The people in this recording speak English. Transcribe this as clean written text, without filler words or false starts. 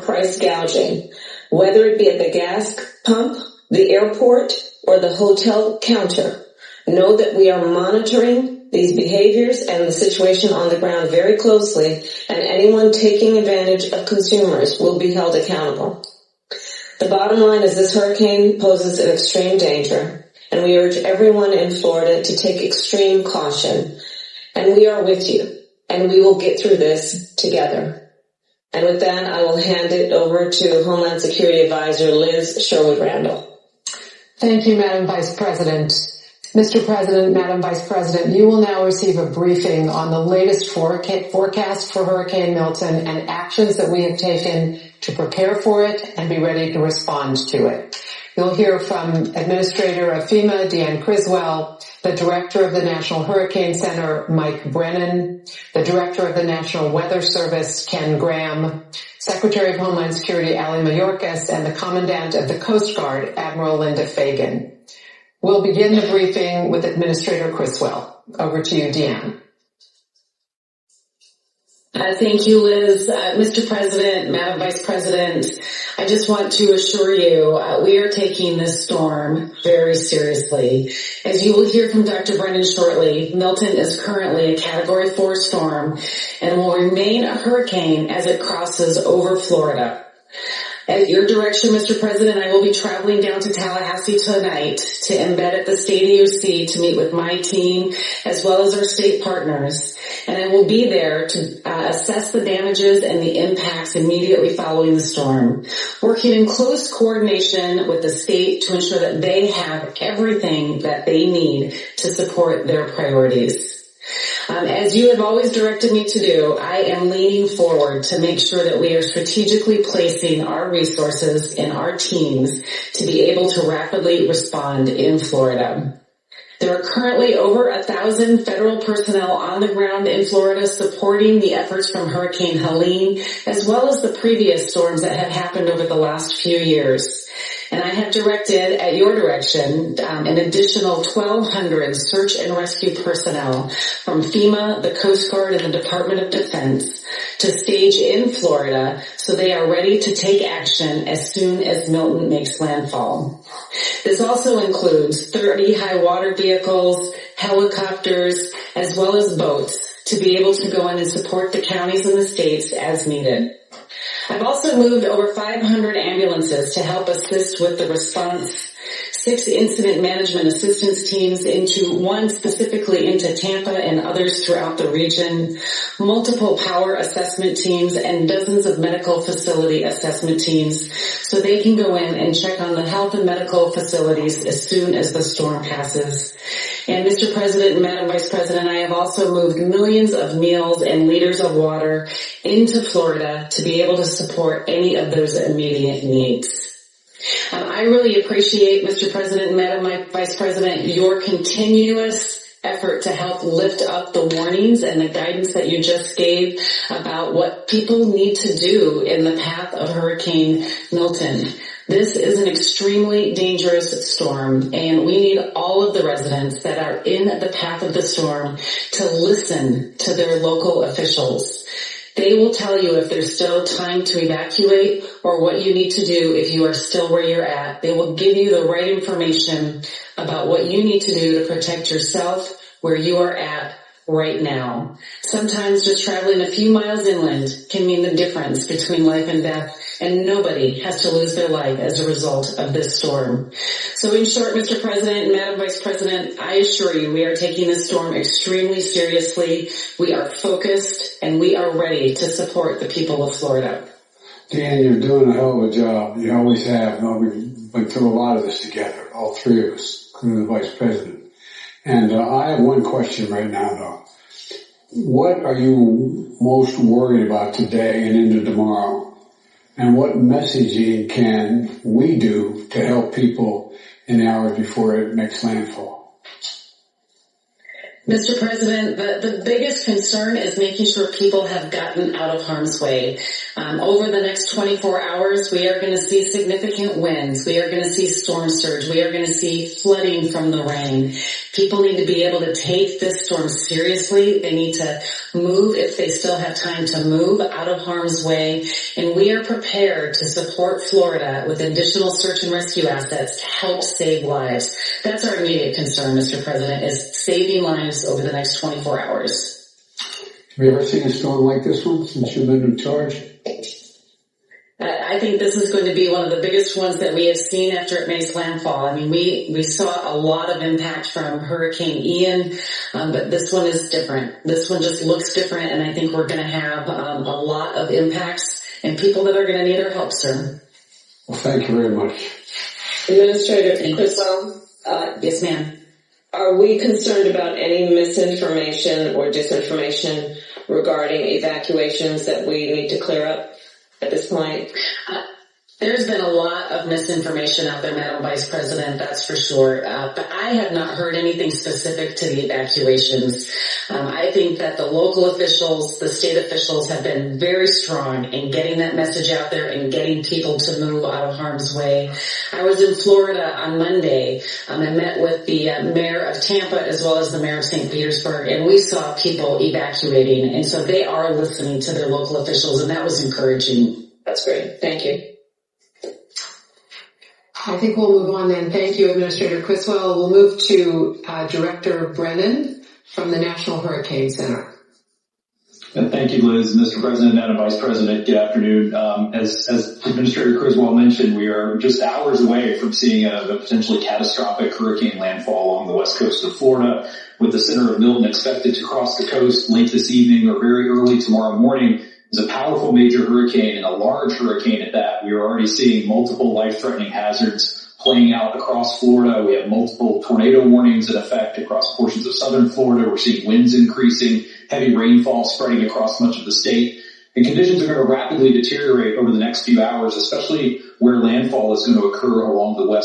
price gouging, whether it be at the gas pump, the airport, or the hotel counter. Know that we are monitoring these behaviors and the situation on the ground very closely, and anyone taking advantage of consumers will be held accountable. The bottom line is this hurricane poses an extreme danger, and we urge everyone in Florida to take extreme caution. And we are with you, and we will get through this together. And with that, I will hand it over to Homeland Security Advisor Liz Sherwood-Randall. Thank you, Madam Vice President. Mr. President, Madam Vice President, you will now receive a briefing on the latest forecast for Hurricane Milton and actions that we have taken to prepare for it and be ready to respond to it. You'll hear from Administrator of FEMA, Deanne Criswell, the Director of the National Hurricane Center, Mike Brennan, the Director of the National Weather Service, Ken Graham, Secretary of Homeland Security, Ali Mayorkas, and the Commandant of the Coast Guard, Admiral Linda Fagan. We'll begin the briefing with Administrator Criswell. Over to you, Deanne. Thank you, Liz. Mr. President, Madam Vice President, I just want to assure you we are taking this storm very seriously. As you will hear from Dr. Brennan shortly, Milton is currently a Category 4 storm and will remain a hurricane as it crosses over Florida. At your direction, Mr. President, I will be traveling down to Tallahassee tonight to embed at the State EOC to meet with my team as well as our state partners. And I will be there to assess the damages and the impacts immediately following the storm, working in close coordination with the state to ensure that they have everything that they need to support their priorities. As you have always directed me to do, I am leaning forward to make sure that we are strategically placing our resources and our teams to be able to rapidly respond in Florida. There are currently over 1,000 federal personnel on the ground in Florida supporting the efforts from Hurricane Helene, as well as the previous storms that have happened over the last few years. And I have directed, at your direction, an additional 1,200 search and rescue personnel from FEMA, the Coast Guard, and the Department of Defense to stage in Florida so they are ready to take action as soon as Milton makes landfall. This also includes 30 high water vehicles, helicopters, as well as boats to be able to go in and support the counties and the states as needed. I've also moved over 500 ambulances to help assist with the response, 6 incident management assistance teams, one specifically into Tampa and others throughout the region, multiple power assessment teams, and dozens of medical facility assessment teams so they can go in and check on the health and medical facilities as soon as the storm passes. And Mr. President and Madam Vice President, I have also moved millions of meals and liters of water into Florida to be able to support any of those immediate needs. I really appreciate, Mr. President and Madam Vice President, your continuous effort to help lift up the warnings and the guidance that you just gave about what people need to do in the path of Hurricane Milton. This is an extremely dangerous storm, and we need all of the residents that are in the path of the storm to listen to their local officials. They will tell you if there's still time to evacuate or what you need to do if you are still where you're at. They will give you the right information about what you need to do to protect yourself where you are at right now. Sometimes just traveling a few miles inland can mean the difference between life and death, and nobody has to lose their life as a result of this storm. So in short, Mr. President and Madam Vice President, I assure you we are taking this storm extremely seriously. We are focused and we are ready to support the people of Florida. Dan, you're doing a hell of a job. You always have. We've been through a lot of this together, all three of us, including the Vice President. And I have one question right now, though. What are you most worried about today and into tomorrow? And what messaging can we do to help people in the hours before it makes landfall? Mr. President, the biggest concern is making sure people have gotten out of harm's way. Over the next 24 hours, we are going to see significant winds. We are going to see storm surge. We are going to see flooding from the rain. People need to be able to take this storm seriously. They need to move if they still have time to move out of harm's way. And we are prepared to support Florida with additional search and rescue assets to help save lives. That's our immediate concern, Mr. President, is saving lives over the next 24 hours. Have you ever seen a storm like this one since you've been in charge? I think this is going to be one of the biggest ones that we have seen after it makes landfall. I mean, we saw a lot of impact from Hurricane Ian, but this one is different. This one just looks different, and I think we're going to have a lot of impacts and people that are going to need our help, sir. Well, thank you very much. Administrator Criswell? Yes, ma'am. Are we concerned about any misinformation or disinformation regarding evacuations that we need to clear up at this point? There's been a lot of misinformation out there, Madam Vice President, that's for sure. But I have not heard anything specific to the evacuations. I think that the local officials, the state officials have been very strong in getting that message out there and getting people to move out of harm's way. I was in Florida on Monday. I met with the mayor of Tampa as well as the mayor of St. Petersburg, and we saw people evacuating. And so they are listening to their local officials, and that was encouraging. That's great. Thank you. I think we'll move on then. Thank you, Administrator Criswell. We'll move to Director Brennan from the National Hurricane Center. Thank you, Liz. Mr. President, Madam Vice President, good afternoon. As Administrator Criswell mentioned, we are just hours away from seeing a potentially catastrophic hurricane landfall along the west coast of Florida, with the center of Milton expected to cross the coast late this evening or very early tomorrow morning. Is a powerful major hurricane and a large hurricane at that. We are already seeing multiple life-threatening hazards playing out across Florida. We have multiple tornado warnings in effect across portions of southern Florida. We're seeing winds increasing, heavy rainfall spreading across much of the state. And conditions are going to rapidly deteriorate over the next few hours, especially where landfall is going to occur along the west